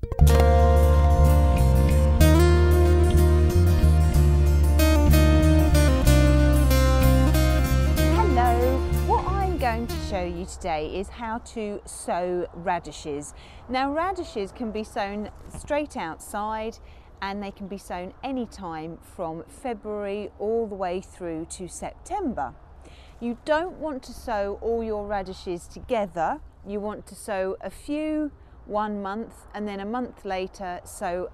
To show you today is how to sow radishes. Now radishes can be sown straight outside and they can be sown anytime from February all the way through to September. You don't want to sow all your radishes together. You want to sow a few 1 month and then a month later sow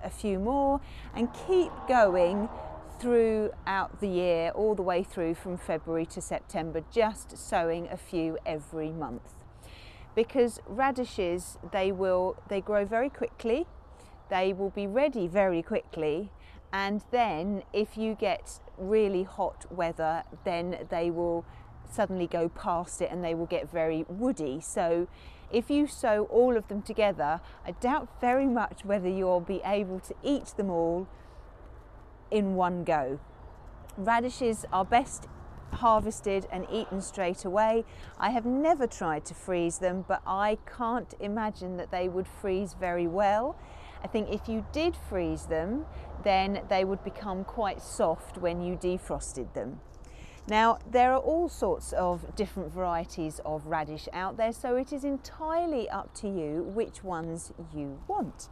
a few more and keep going throughout the year, all the way through from February to September, just sowing a few every month. Because radishes, they grow very quickly, they will be ready very quickly, and then if you get really hot weather, then they will suddenly go past it and they will get very woody. So if you sow all of them together, I doubt very much whether you'll be able to eat them all in one go. Radishes are best harvested and eaten straight away. I have never tried to freeze them, but I can't imagine that they would freeze very well. I think if you did freeze them, then they would become quite soft when you defrosted them. Now, there are all sorts of different varieties of radish out there, so it is entirely up to you which ones you want.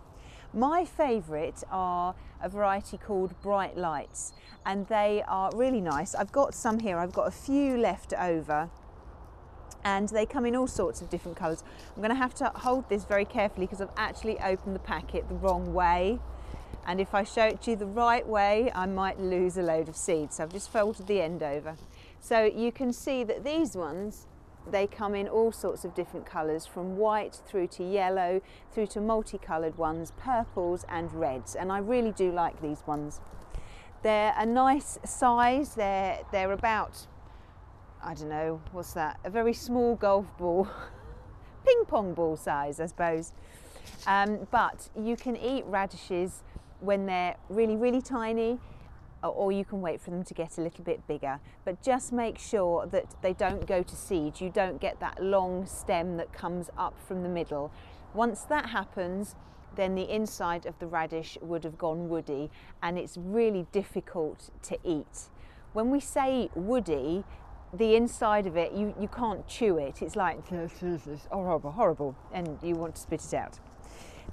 My favourite are a variety called Bright Lights, and they are really nice. I've got some here, I've got a few left over, and they come in all sorts of different colours. I'm going to have to hold this very carefully because I've actually opened the packet the wrong way, and if I show it to you the right way I might lose a load of seeds, so I've just folded the end over. So you can see that these ones, they come in all sorts of different colours, from white through to yellow, through to multicoloured ones, purples and reds, and I really do like these ones. They're a nice size, they're about, I don't know, what's that, a very small golf ball, ping pong ball size I suppose. But you can eat radishes when they're really, really tiny, or you can wait for them to get a little bit bigger, but just make sure that they don't go to seed. You don't get that long stem that comes up from the middle. Once that happens, then the inside of the radish would have gone woody, and it's really difficult to eat. When we say woody, the inside of it, you can't chew it. It's like horrible, horrible, and you want to spit it out.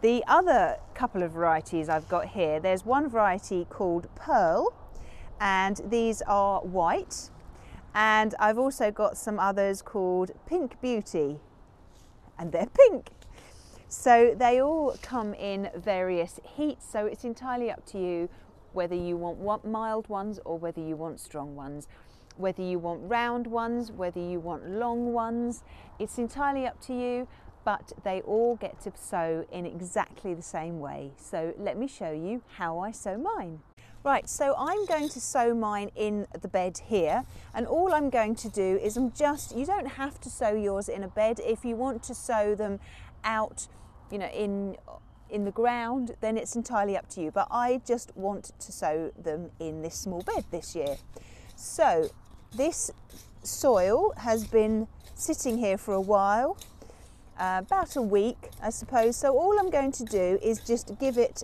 The other couple of varieties I've got here, there's one variety called Pearl, and these are white, and I've also got some others called Pink Beauty, and they're pink. So they all come in various heats, so it's entirely up to you whether you want mild ones or whether you want strong ones, whether you want round ones, whether you want long ones. It's entirely up to you, but they all get to sow in exactly the same way. So let me show you how I sow mine. Right, so I'm going to sow mine in the bed here, and all I'm going to do is you don't have to sow yours in a bed. If you want to sow them out, you know, in the ground, then it's entirely up to you, but I just want to sow them in this small bed this year. So this soil has been sitting here for a while, about a week I suppose, so all I'm going to do is just give it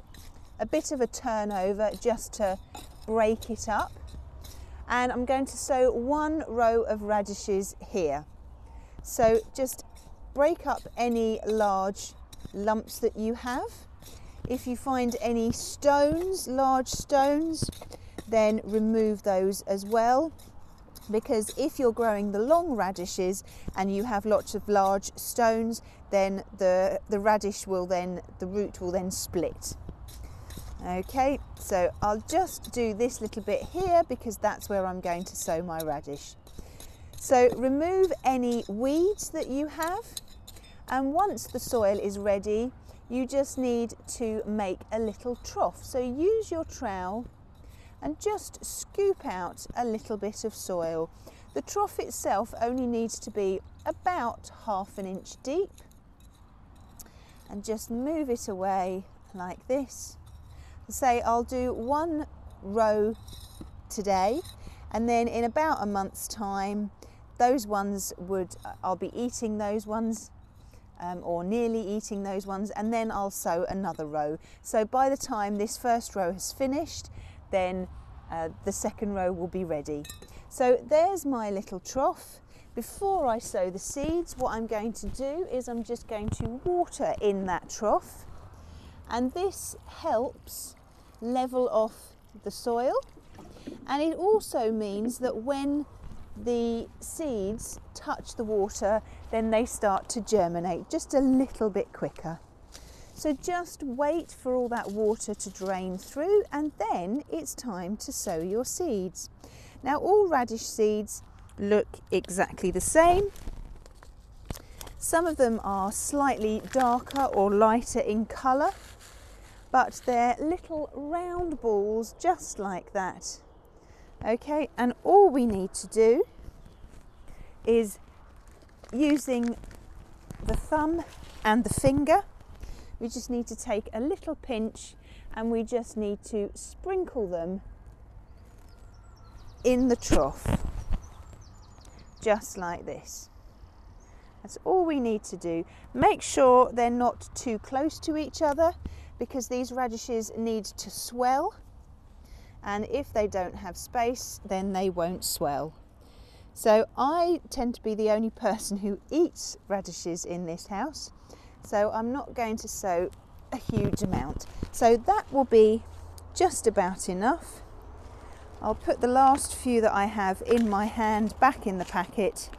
a bit of a turnover just to break it up, and I'm going to sow one row of radishes here. So just break up any large lumps that you have. If you find any stones, large stones, then remove those as well, because if you're growing the long radishes and you have lots of large stones, then the root will then split. Okay, so I'll just do this little bit here because that's where I'm going to sow my radish. So remove any weeds that you have, and once the soil is ready, you just need to make a little trough. So use your trowel and just scoop out a little bit of soil. The trough itself only needs to be about ½ an inch deep, and just move it away like this. Say I'll do one row today, and then in about a month's time those ones I'll be eating those ones, or nearly eating those ones, and then I'll sow another row. So by the time this first row has finished, then the second row will be ready. So there's my little trough. Before I sow the seeds, what I'm going to do is I'm just going to water in that trough, and this helps level off the soil, and it also means that when the seeds touch the water, then they start to germinate just a little bit quicker. So just wait for all that water to drain through, and then it's time to sow your seeds. Now all radish seeds look exactly the same. Some of them are slightly darker or lighter in colour, but they're little round balls just like that. Okay, and all we need to do is, using the thumb and the finger, we just need to take a little pinch, and we just need to sprinkle them in the trough, just like this. That's all we need to do. Make sure they're not too close to each other, because these radishes need to swell, and if they don't have space, then they won't swell. So I tend to be the only person who eats radishes in this house, so I'm not going to sow a huge amount. So that will be just about enough. I'll put the last few that I have in my hand back in the packet,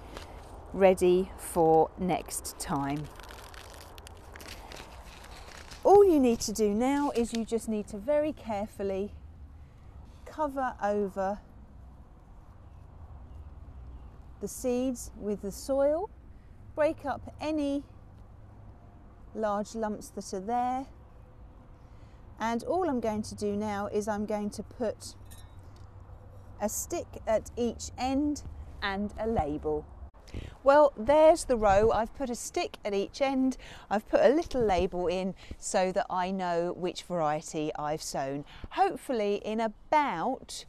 ready for next time. All you need to do now is you just need to very carefully cover over the seeds with the soil, break up any large lumps that are there, and all I'm going to do now is I'm going to put a stick at each end and a label. Well, there's the row. I've put a stick at each end. I've put a little label in so that I know which variety I've sown. Hopefully in about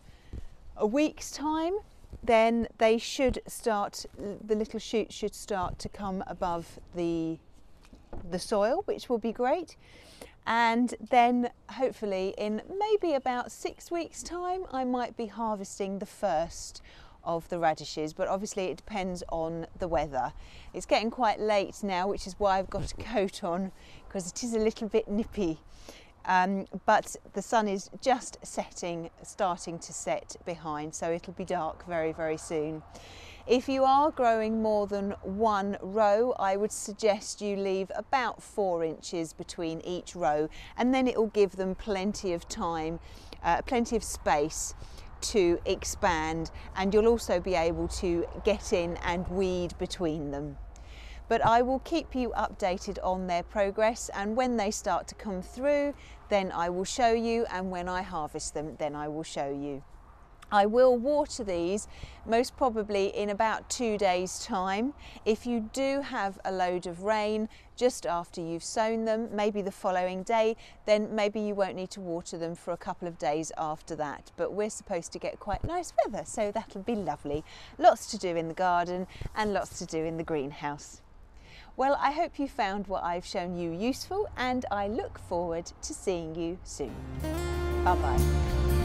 a week's time, then they should start, the little shoots should start to come above the soil, which will be great. And then hopefully in maybe about 6 weeks' time, I might be harvesting the first of the radishes, but obviously it depends on the weather. It's getting quite late now, which is why I've got a coat on, because it is a little bit nippy. But the sun is just setting, starting to set behind, so it'll be dark very, very soon. If you are growing more than one row, I would suggest you leave about 4 inches between each row, and then it will give them plenty of time, plenty of space to expand, and you'll also be able to get in and weed between them. But I will keep you updated on their progress, and when they start to come through, then I will show you, and when I harvest them, then I will show you. I will water these most probably in about 2 days' time. If you do have a load of rain just after you've sown them, maybe the following day, then maybe you won't need to water them for a couple of days after that. But we're supposed to get quite nice weather, so that'll be lovely. Lots to do in the garden and lots to do in the greenhouse. Well, I hope you found what I've shown you useful, and I look forward to seeing you soon. Bye-bye.